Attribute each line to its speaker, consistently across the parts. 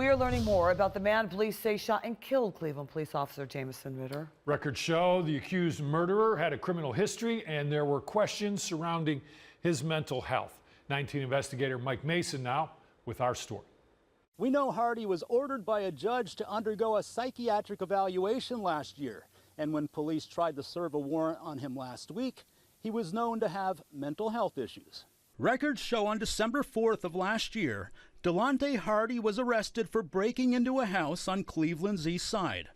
Speaker 1: We are learning more about the man police say shot and killed Cleveland police officer Jamison Ritter.
Speaker 2: Records show the accused murderer had a criminal history and there were questions surrounding his mental health. 19 investigator Mike Mason now with our story.
Speaker 3: We know Hardy was ordered by a judge to undergo a psychiatric evaluation last year. And when police tried to serve a warrant on him last week, he was known to have mental health issues. Records show on December 4th of last year, Delonte Hardy was arrested for breaking into a house on Cleveland's east side.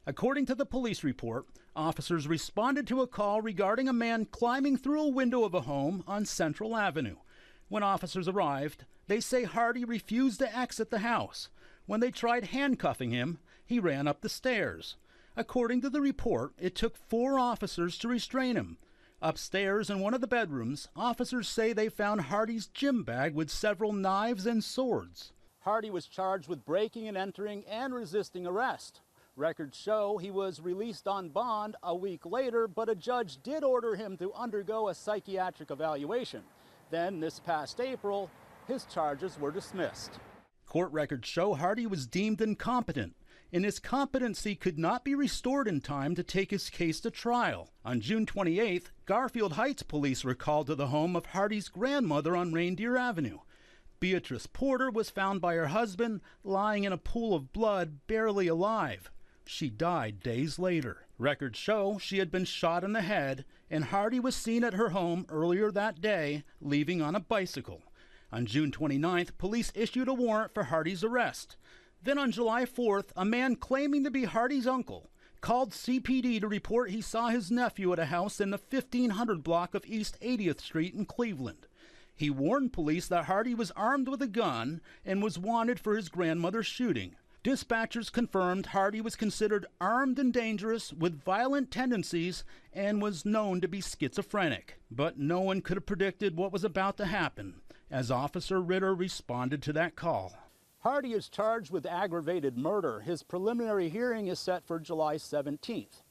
Speaker 3: According to the police report, officers responded to a call regarding a man climbing through a window of a home on Central Avenue. When officers arrived, they say Hardy refused to exit the house. When they tried handcuffing him, he ran up the stairs. According to the report, it took 4 officers to restrain him. Upstairs in one of the bedrooms, officers say they found Hardy's gym bag with several knives and swords. Hardy was charged with breaking and entering and resisting arrest. Records show he was released on bond a week later, but a judge did order him to undergo a psychiatric evaluation. Then, this past April, his charges were dismissed. Court records show Hardy was deemed incompetent, and his competency could not be restored in time to take his case to trial. On June 28th, Garfield Heights police were called to the home of Hardy's grandmother on Reindeer Avenue. Beatrice Porter was found by her husband lying in a pool of blood, barely alive. She died days later. Records show she had been shot in the head, and Hardy was seen at her home earlier that day, leaving on a bicycle. On June 29th, police issued a warrant for Hardy's arrest. Then on July 4th, a man claiming to be Hardy's uncle called CPD to report he saw his nephew at a house in the 1500 block of East 80th Street in Cleveland. He warned police that Hardy was armed with a gun and was wanted for his grandmother's shooting. Dispatchers confirmed Hardy was considered armed and dangerous with violent tendencies and was known to be schizophrenic. But no one could have predicted what was about to happen as Officer Ritter responded to that call. Hardy is charged with aggravated murder. His preliminary hearing is set for July 17th.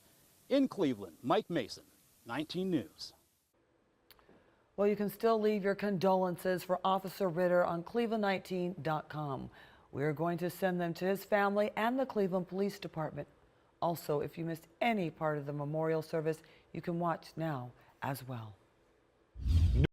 Speaker 3: In Cleveland, Mike Mason, 19 News.
Speaker 1: Well, you can still leave your condolences for Officer Ritter on cleveland19.com. We are going to send them to his family and the Cleveland Police Department. Also, if you missed any part of the memorial service, you can watch now as well.